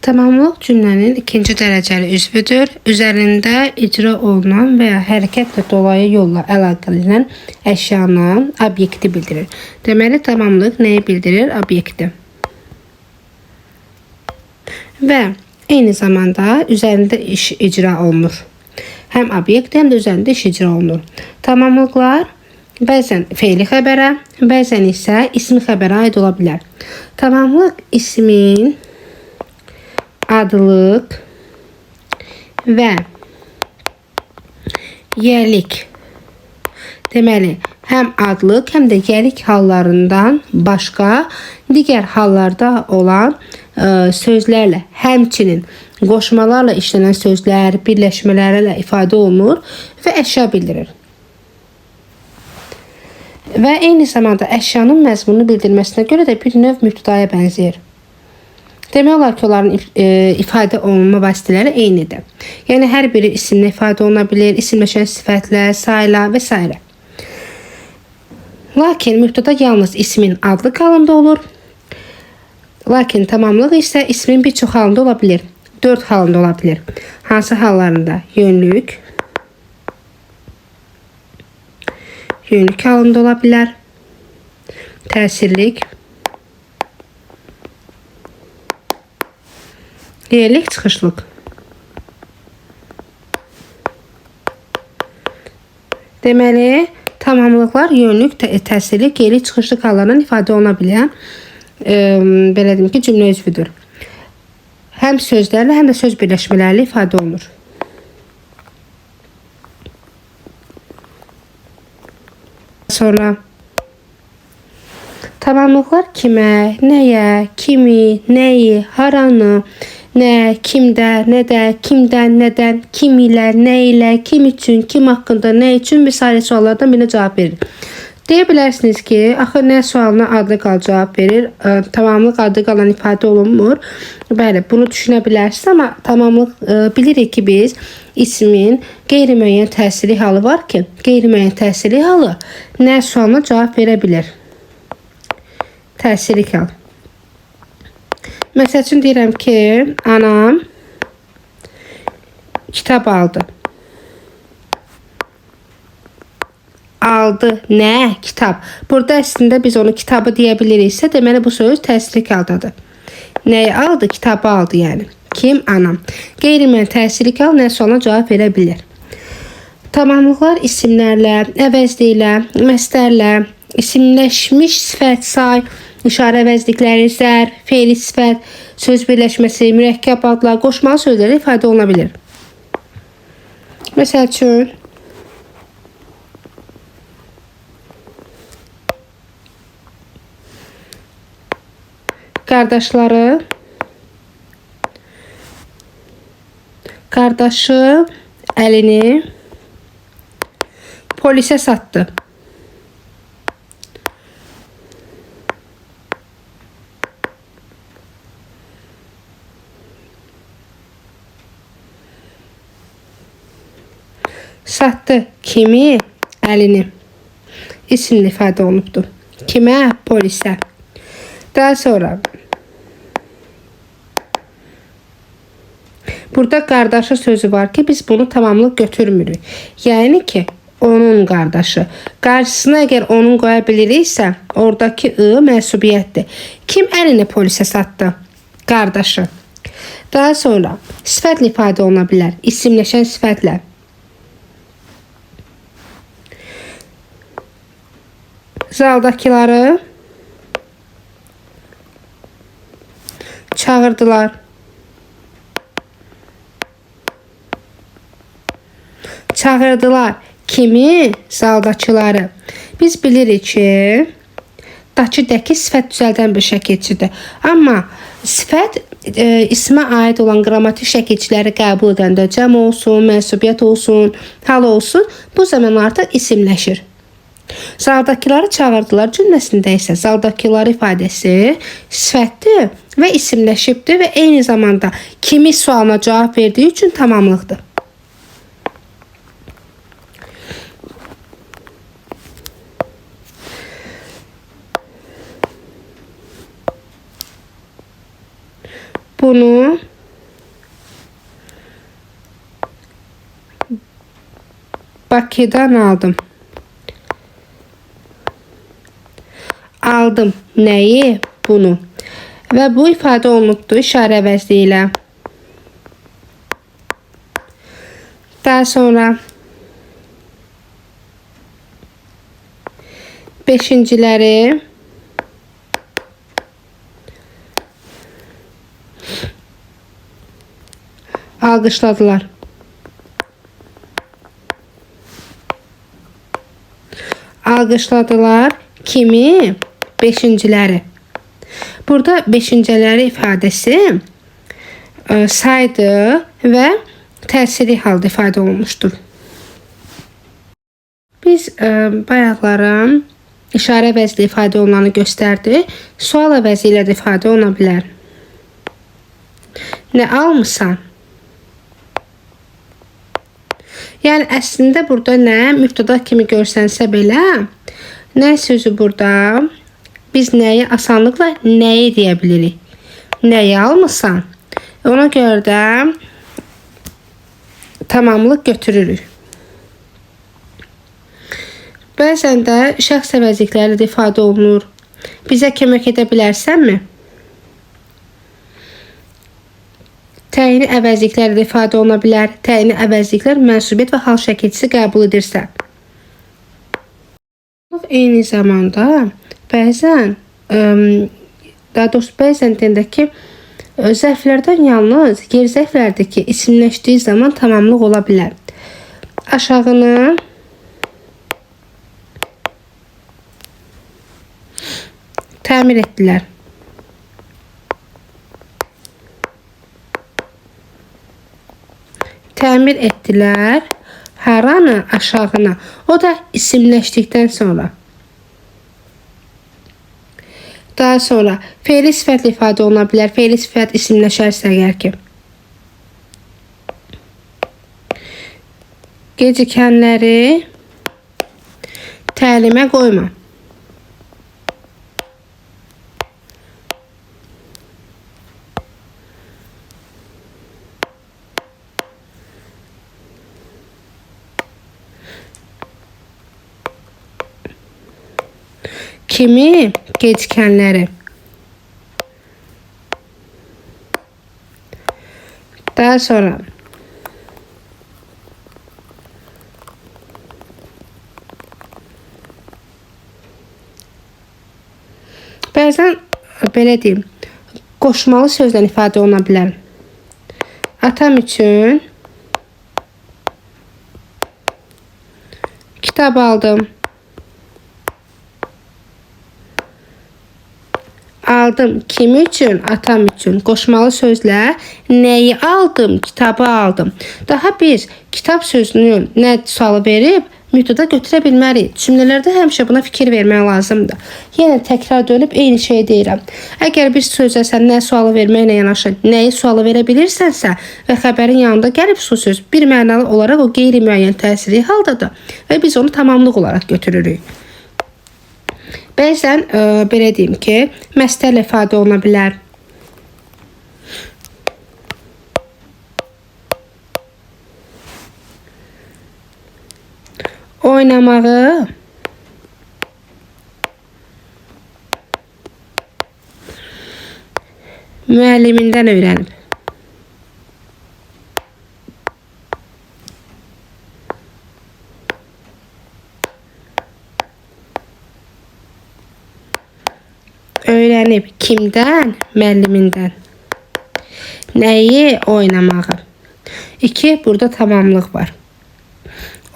Tamamlıq cümlənin ikinci dərəcəli üzvüdür. Üzərində icra olunan və ya hərəkətlə dolayı yolla əlaqələnən əşyanın obyekti bildirir. Deməli, tamamlıq nəyi bildirir? Obyekti. Və eyni zamanda üzərində iş icra olunur. Həm obyekt, həm də üzərində iş icra olunur. Tamamlıqlar bəzən fe'li xəbərə, bəzən isə ismi xəbərə aid ola bilər. Tamamlıq ismin adlıq və yerlik. Deməli, həm adlıq, həm də yerlik hallarından başqa digər hallarda olan sözlərlə, həmçinin qoşmalarla işlənən sözlər, birləşmələrlə ifadə olunur və əşya bildirir. Və eyni zamanda əşyanın məzmununu bildirməsinə görə də bir növ mübtədaya bənzəyir. Demək olar ki, onların ifadə olunma vasitələri eynidir. Yəni, hər biri isimlə ifadə oluna bilir, isimləşən sifətlə, sayla və s. Lakin mübtəda yalnız ismin adlı halında olur. Lakin tamamlıq isə ismin bir çox halında ola bilir. 4 halında ola bilir. Hansı hallarında? Yönlük halında ola bilər. Təsirlik, yerlik, çıxışlıq. Deməli, tamamlıqlar yönlük, təsirlik, yerlik, çıxışlıq hallarından ifadə oluna bilən belə deyim ki, cümlə üzvüdür. Həm sözlərlə, həm də söz birləşmələrlə ifadə olunur. Sonra tamamlıqlar kimə, nəyə, kimi, nəyi, haranı, nə, kimdə, nədə, kimdən, nədən, kim ilə, nə ilə, kim üçün, kim haqqında, nə üçün və s. suallardan birine cavab verir. Deyə bilərsiniz ki, axı nə sualına adlı qal cavab verir, tamamlıq adlı qalan ifadə olunmur. Bəli, bunu düşünə bilərsiniz, amma tamamlıq bilirik ki, biz ismin qeyri-müəyyən təsirli halı var ki, qeyri-müəyyən təsirli halı nə sualına cavab verə bilir? Təsirli hal. Məsəl üçün deyirəm ki, anam kitab aldı. Aldı, nə? Kitab. Burada əslində biz onu kitabı deyə biliriksə, deməli bu söz təsirli haldadır. Nəyi aldı? Kitabı aldı, yəni. Kim? Anam. Qeyri-müəyyən təsirli hal nə sualına cavab verə bilir? Tamamlıqlar isimlərlə, əvəzliklə, məstərlə, isimləşmiş sifət, say, işarə əvəzlikləri, zərf, fe'li sifət, söz birləşməsi, mürəkkəb adlar, qoşmalı sözlərlə ifadə oluna bilir. Məsəl üçün, qardaşı əlini polisə satdı. Satdı kimi? Əlini. İsimli ifadə olunubdur. Kimə? Polisə. Daha sonra burada qardaşı sözü var ki, biz bunu tamamlıq götürmürük. Yəni ki, onun qardaşı. Qarşısına əgər onun qoya biliriksə, oradakı mənsubiyyətdir. Kim əlini polisə satdı? Qardaşı. Daha sonra sifətlə ifadə oluna bilər. İsimləşən sifətlə. Zaldakıları çağırdılar. Çağırdılar. Kimi? Zaldakıları. Biz bilirik ki, dakıdakı sifət düzəldən bir şəkilçidir. Amma sifət ismə aid olan qrammatik şəkilçiləri qəbul edəndə cəm olsun, mənsubiyyət olsun, hal olsun, bu zamanlarda isimləşir. Zaldakıları çağırdılar cümləsində isə zaldakıları ifadəsi sifətdir və isimləşibdir və eyni zamanda kimi sualına cavab verdiyi üçün tamamlıqdır. Bunu Bakıdan aldım. Aldım nəyi? Bunu. Və bu ifadə olunubdur işarə əvəzliyi ilə. Daha sonra beşinciləri alqışladılar. Alqışladılar kimi? Beşinciləri. Burada beşinciləri ifadəsi saydı və təsiri halda ifadə olunmuşdur. Biz bayaqlara işarə əvəzli ifadə olunanı göstərdi. Sual əvəzi ilə də ifadə oluna bilər. Nə almısan? Yəni əslində burada nə mübtəda kimi görsənsə belə, nə sözü burada biz nəyi asanlıqla nəyi deyə bilirik? Nəyi almısan? Ona görə də tamamlıq götürürük. Bəzən də şəxs əvəzlikləri də ifadə olunur. Bizə kömək edə bilərsənmi? Təyini əvəzlikləri də ifadə oluna bilər. Təyini əvəzliklər mənsubiyyət və hal şəkilçisi qəbul edirsə. Eyni zamanda bəzən, daha doğrusu bəzən deyəndə ki, zərflərdən yalnız yer zərflərdir ki, isimləşdiyi zaman tamamlıq ola bilər. Aşağını təmir etdilər. Təmir etdilər. Haranı? Aşağına. O da isimləşdikdən sonra. Daha sonra fe'li sifətlə ifadə oluna bilər. Fe'li sifət isimləşərsə əgər ki. Gecikənləri təlimə qoyma. Kimi? Gecikənləri. Daha sonra bəzən belə deyim, qoşmalı sözlə ifadə oluna bilər. Atam üçün kitab aldım. Aldım. Kim üçün? Atam üçün. Qoşmalı sözlə nəyi aldım? Kitabı aldım. Daha biz kitab sözünü nə sualı verib mübtəda götürə bilmərik. Cümlələrdə həmişə buna fikir vermək lazımdır. Yenə təkrar dönüb eyni şeyi deyirəm. Əgər bir sözə sən nə sualı verməklə yanaşı nəyi sualı verə bilirsənsə və xəbərin yanında gəlib su söz bir mənalı olaraq o qeyri-müəyyən təsiri haldadır və biz onu tamamlıq olaraq götürürük. Bəzən belə deyim ki, məstərlə ifadə oluna bilər. Oynamağı müəllimindən öyrənib. Öyrənib kimdən? Müəllimindən. Nəyi? Oynamağı. 2. Burada tamamlıq var.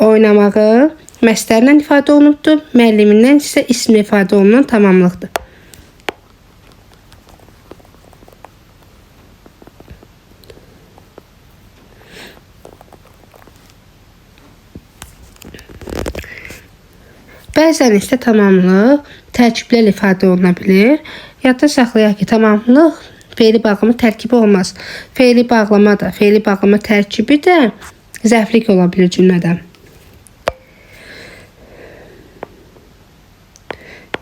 Oynamağı məstərlə ifadə olunubdur. Müəllimindən isə ism ifadə olunan tamamlıqdır. Bəzən isə tamamlıq tərkiblə ifadə oluna bilir. Yadda saxlayaq ki, tamamlıq fe'li bağlama tərkibi olmaz. Fe'li bağlama da, fe'li bağlama tərkibi də zərflik ola bilir cümlədə.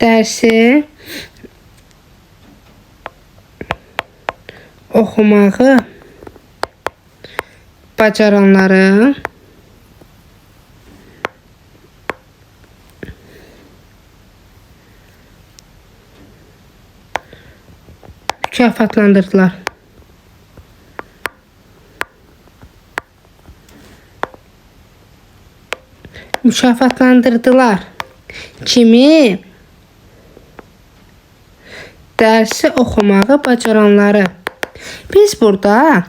Dərsi oxumağı bacaranları mükafatlandırdılar. Mükafatlandırdılar. Kimi? Dərsi oxumağı bacaranları. Biz burada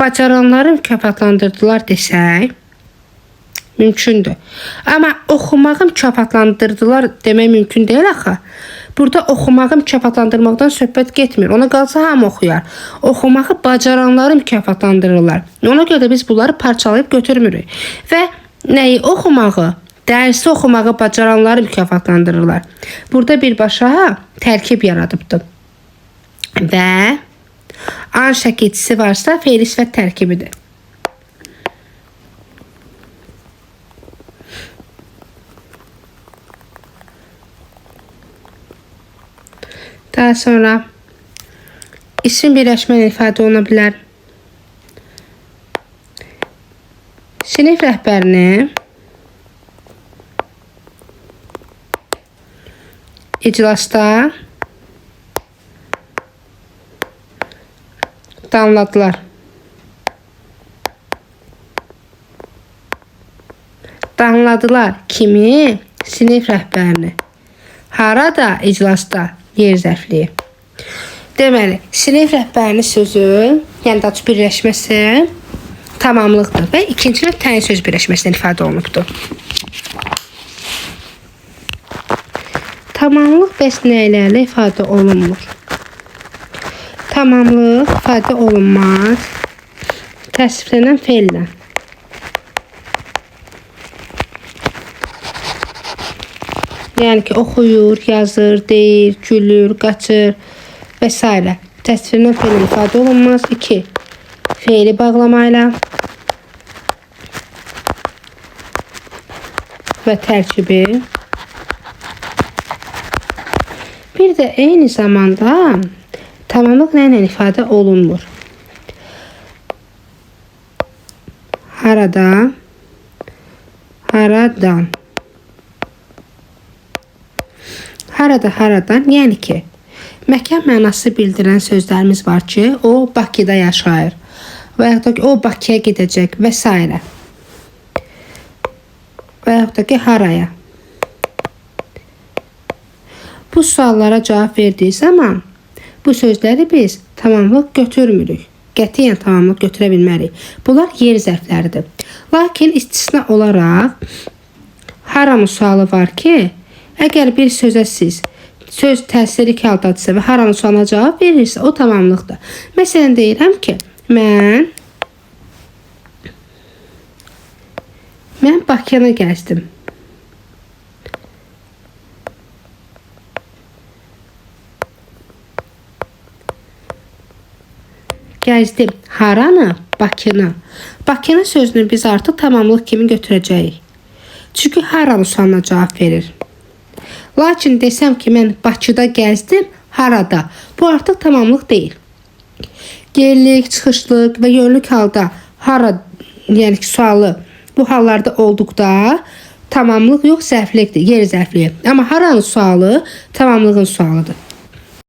bacaranları mükafatlandırdılar desək, mümkündür. Amma oxumağı mükafatlandırdılar demək mümkün deyil axı. Burada oxumağı mükafatlandırmaqdan söhbət getmir. Ona qalsa hamı oxuyar. Oxumağı bacaranları mükafatlandırırlar. Ona görə də biz bunları parçalayıb götürmürük. Və nəyi oxumağı, dərsi oxumağı bacaranları mükafatlandırırlar. Burada birbaşa tərkib yaradıbdır. Və an şəkilçisi varsa fe'li sifət tərkibidir. Daha sonra isim birləşmə ifadə oluna bilər. Sinif rəhbərini iclasda danladılar. Danladılar kimi? Sinif rəhbərini. Harada? İclasda. Yer zərfliyi. Deməli, sinif rəhbərini sözü, yəni da birləşməsi tamamlıqdır və ikincisi təyin söz birləşməsindən ifadə olunubdur. Tamamlıq bəs nəylərlə ifadə olunmur? Tamamlıq ifadə olunmaz təsvirlənən fe'llə. Yəni ki, oxuyur, yazır, deyir, gülür, qaçır və s. Təsvirlənən fe'llə ifadə olunmaz. 2. Fe'li bağlamayla və tərkibi. Bir də eyni zamanda tamamlıq nə ilə ifadə olunmur? Harada, haradan. Harada, haradan, yəni ki, məkan mənası bildirən sözlərimiz var ki, o Bakıda yaşayır və yaxud da ki, o Bakıya gedəcək və s. Və yaxud da ki, haraya. Bu suallara cavab verdiyi zaman bu sözləri biz tamamlıq götürmürük. Qətiyyən tamamlıq götürə bilmərik. Bunlar yer zərfləridir. Lakin istisna olaraq haranın sualı var ki, əgər bir sözə siz söz təsiri kaldadırsa və haranın sualına cavab verirsə, o tamamlıqdır. Məsələn, deyirəm ki, mən Bakıya gəzdim. Gəzdim. Haranı? Bakını. Bakını sözünü biz artıq tamamlıq kimi götürəcəyik. Çünki haranın sualına cavab verir. Lakin desəm ki, mən Bakıda gəzdim, harada? Bu artıq tamamlıq deyil. Yerlik, çıxışlıq və yönlük halda hara, yəni ki, sualı bu hallarda olduqda tamamlıq yox, zərflikdir, yer zərfliyi. Amma haranın sualı tamamlığın sualıdır.